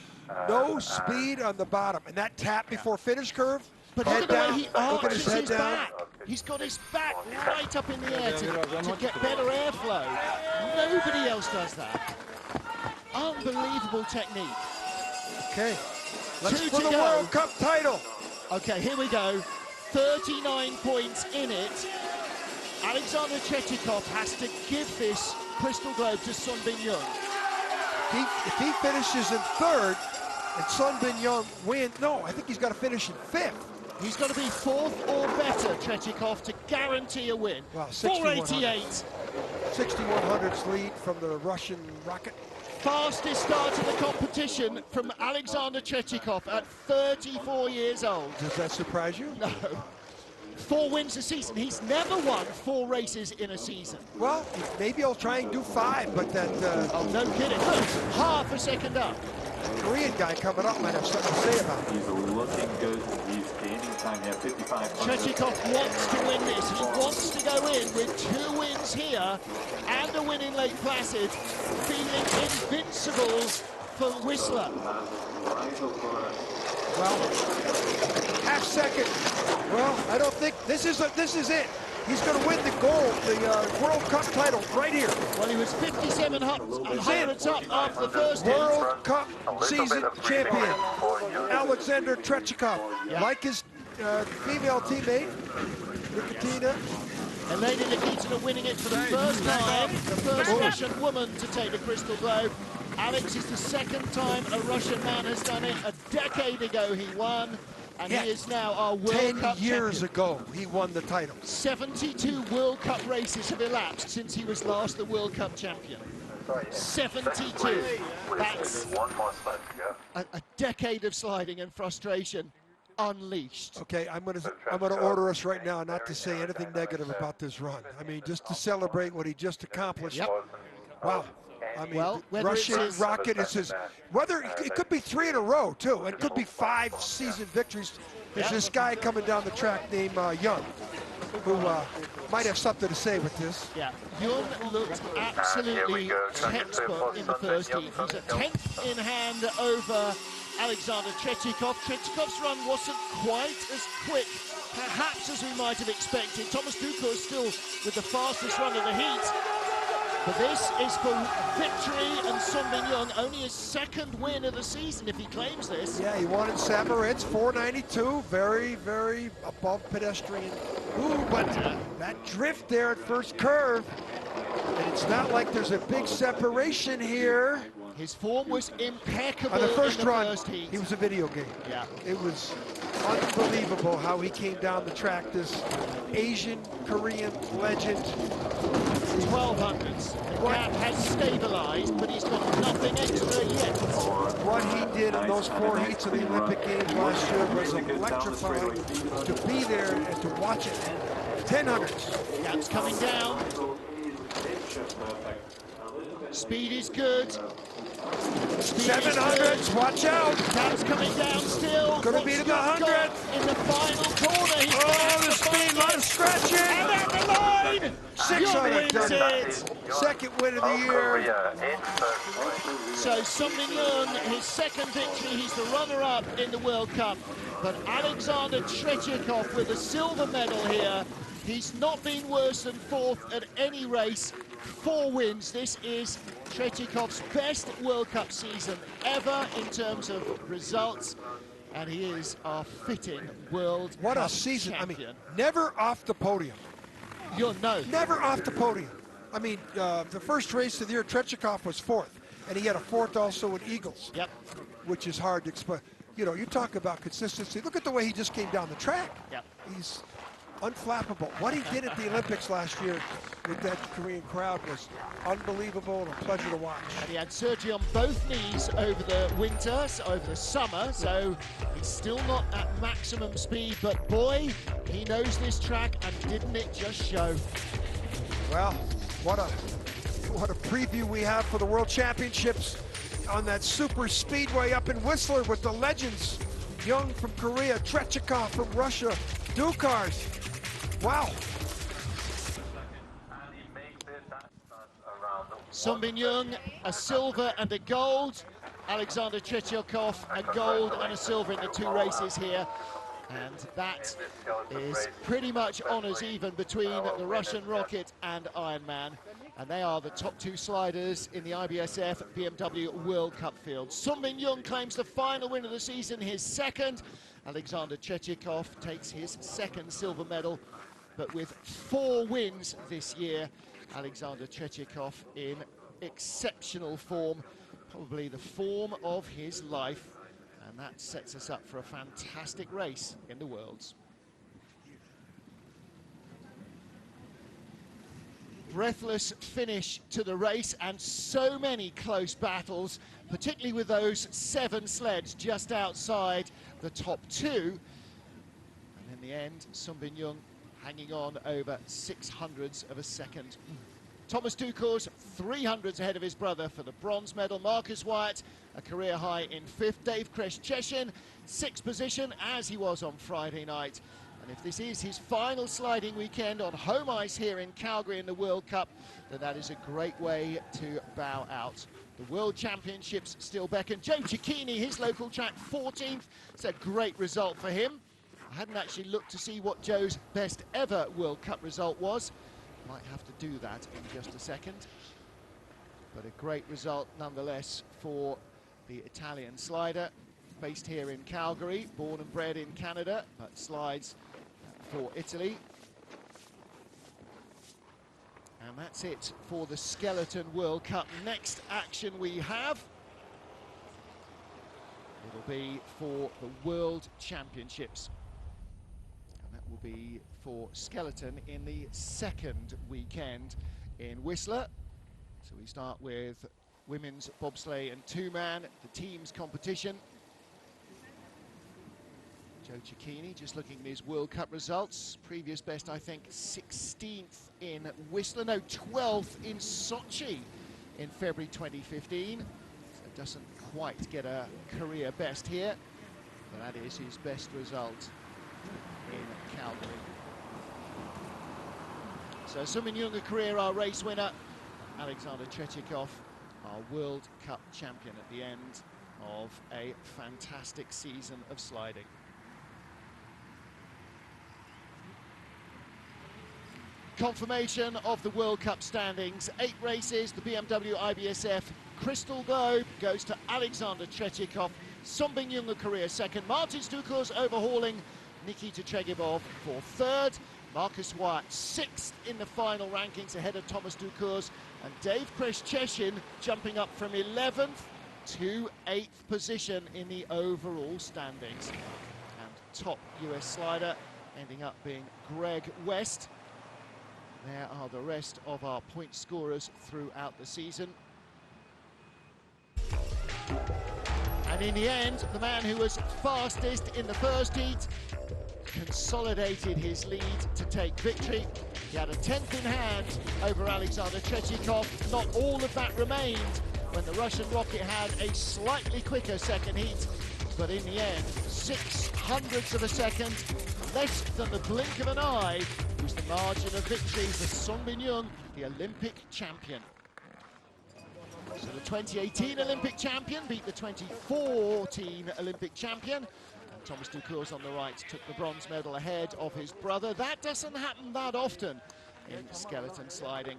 no speed on the bottom. And that tap before finish curve, But head look at the down, way he look at his arches head his down. back. He's got his back right up in the air to get better airflow. Nobody else does that. Unbelievable technique. Okay, let's 2 for to the go. World Cup title. Okay, here we go. 39 points in it. Alexander Tretyakov has to give this Crystal Globe to Sun Bin Young. If he finishes in third and Sun Bin Young wins, no, I think he's got to finish in fifth. He's got to be fourth or better, Tretyakov, to guarantee a win. Wow, 488. 6100's lead from the Russian rocket. Fastest start of the competition from Alexander Tretyakov at 34 years old. Does that surprise you? No. 4 wins a season. He's never won 4 races in a season. Well, maybe he'll try and do 5, but that... oh, no kidding. Look, half a second up. Korean guy coming up might have something to say about it. He's looking good. He's gaining time here, 55. Tretyakov wants to win this. He wants to go in with 2 wins here and a win in Lake Placid, feeling invincible for Whistler. Well, half second. Well, I don't think this is it. He's going to win the gold, the World Cup title right here. Well, he was 57 hundredths up after the first heat. World Cup season champion, Alexander Tretyakov. Yeah. Like his female teammate, Nikitina. Elena Nikitina winning it for the first time, the first Russian woman to take the Crystal Globe. Alex is the second time a Russian man has done it. A decade ago he won, and he is now our World Cup 10 years champion. ago he won the title. 72 World Cup races have elapsed since he was last the World Cup champion. 72. That's a decade of sliding and frustration unleashed. Okay, I'm gonna order us right now not to say anything negative about this run. I mean, just to celebrate what he just accomplished. Yep. Wow. I mean, Well, whether Russian it's his- rocket is his. Whether it could be 3 in a row too. It could be 5 season victories. There's this guy coming down the track named Young, who might have something to say with this. Yeah, Young looked absolutely textbook in the first heat. He's a 10th in hand over Alexander Tretyakov. Tretyakov's run wasn't quite as quick, perhaps, as we might have expected. Thomas Dukurs still with the fastest run of the heat. But this is for victory, and Sun Bin Young only his 2nd win of the season if he claims this. Yeah, he won in St. Moritz, 492, very, very above pedestrian. Ooh, but that drift there at first curve, and it's not like there's a big separation here. His form was impeccable On the first in the run, first heat. he was a video game. Yeah. It was unbelievable how he came down the track, this Asian Korean legend. 1200s. The gap has stabilized, but he's got nothing extra yet. What he did in those 4 heats of the Olympic Games last year was electrifying to be there and to watch it. 1000s. Gap's coming down. Speed is good. 700s, watch out. Gap's coming down still. Gonna be to the 100. In the final corner. He's Oh, the speed, lot of stretching. And at the line. 600 Young wins it. 2nd win of the year. So Sun Bin Young, his 2nd victory. He's the runner-up in the World Cup. But Alexander Tretyakov with a silver medal here. He's not been worse than 4th at any race. 4 wins. This is Tretyakov's best World Cup season ever in terms of results, and he is our fitting World What Cup a season. champion. I mean, never off the podium. You're no. Never off the podium. I mean, the first race of the year, Tretyakov was 4th, and he had a 4th also in Eagles. Yep. Which is hard to explain. You know, you talk about consistency. Look at the way he just came down the track. Yep. He's unflappable. What he did at the Olympics last year with that Korean crowd was unbelievable and a pleasure to watch. And he had surgery on both knees over the winter, so over the summer, so he's still not at maximum speed, but boy, he knows this track, and didn't it just show? Well, what a preview we have for the World Championships on that super speedway up in Whistler with the legends. Young from Korea, Tretyakov from Russia, Dukurs. Wow. Sun Bin Young, a silver and a gold. Alexander Tretyakov, a gold and a silver in the 2 races here. And that is pretty much honours even between the Russian Rocket and Ironman. And they are the top 2 sliders in the IBSF BMW World Cup field. Sun Bin Young claims the final win of the season, his 2nd. Alexander Chechikov takes his second silver medal, but with 4 wins this year. Alexander Chechikov in exceptional form, probably the form of his life, and that sets us up for a fantastic race in the Worlds. Breathless finish to the race, and so many close battles, particularly with those 7 sleds just outside the top 2. And in the end, Sunbin Jung hanging on over 600ths of a second. Thomas Dukurs 300ths ahead of his brother for the bronze medal. Marcus Wyatt, a career high in 5th. Dave Kreshcheshin, 6th position, as he was on Friday night. And if this is his final sliding weekend on home ice here in Calgary in the World Cup, then that is a great way to bow out. The World Championships still beckon. Joe Chaini, his local track, 14th. It's a great result for him. I hadn't actually looked to see what Joe's best ever World Cup result was. Might have to do that in just a second. But a great result nonetheless for the Italian slider, based here in Calgary, born and bred in Canada, but slides for Italy. And that's it for the Skeleton World Cup. Next action we have, it'll be for the World Championships. And that will be for skeleton in the 2nd weekend in Whistler. So we start with women's bobsleigh and 2-man, the teams competition. Joe Chaini just looking at his World Cup results. Previous best, I think, 16th in Whistler, no, 12th in Sochi in February 2015. So doesn't quite get a career best here, but that is his best result in Calgary. So Sunbin Jung, a career R race winner. Alexander Chechikov, our World Cup champion at the end of a fantastic season of sliding. Confirmation of the World Cup standings. 8 races. The BMW IBSF Crystal Globe goes to Alexander Chechikov. Sunbin Jung, a career 2nd. Martins Dukurs overhauling Nikita Chegibov for 3rd. Marcus Wyatt 6th in the final rankings ahead of Thomas Dukurs. And Dave Kreshcheshin jumping up from 11th to 8th position in the overall standings. And top US slider ending up being Greg West. There are the rest of our point scorers throughout the season. And in the end, the man who was fastest in the first heat consolidated his lead to take victory. He had a 10th in hand over Alexander Chechikov. Not all of that remained when the Russian rocket had a slightly quicker 2nd heat. But in the end, 600ths of a second, less than the blink of an eye, was the margin of victory for Sunbin Jung, the Olympic champion. So the 2018 Olympic champion beat the 2014 Olympic champion. And Thomas Dukurs on the right took the bronze medal ahead of his brother. That doesn't happen that often in skeleton sliding.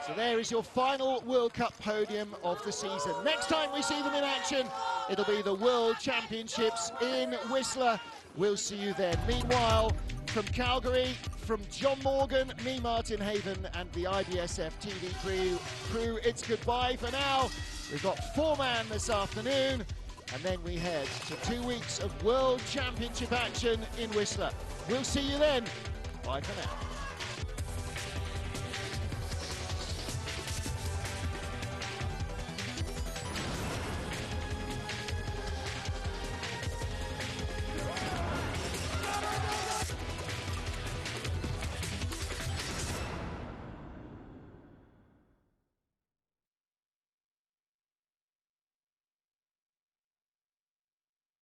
So there is your final World Cup podium of the season. Next time we see them in action, it'll be the World Championships in Whistler. We'll see you then. Meanwhile, from Calgary, from John Morgan, me, Martin Haven, and the IBSF TV crew, it's goodbye for now. We've got 4-man this afternoon, and then we head to 2 weeks of World Championship action in Whistler. We'll see you then. Bye for now.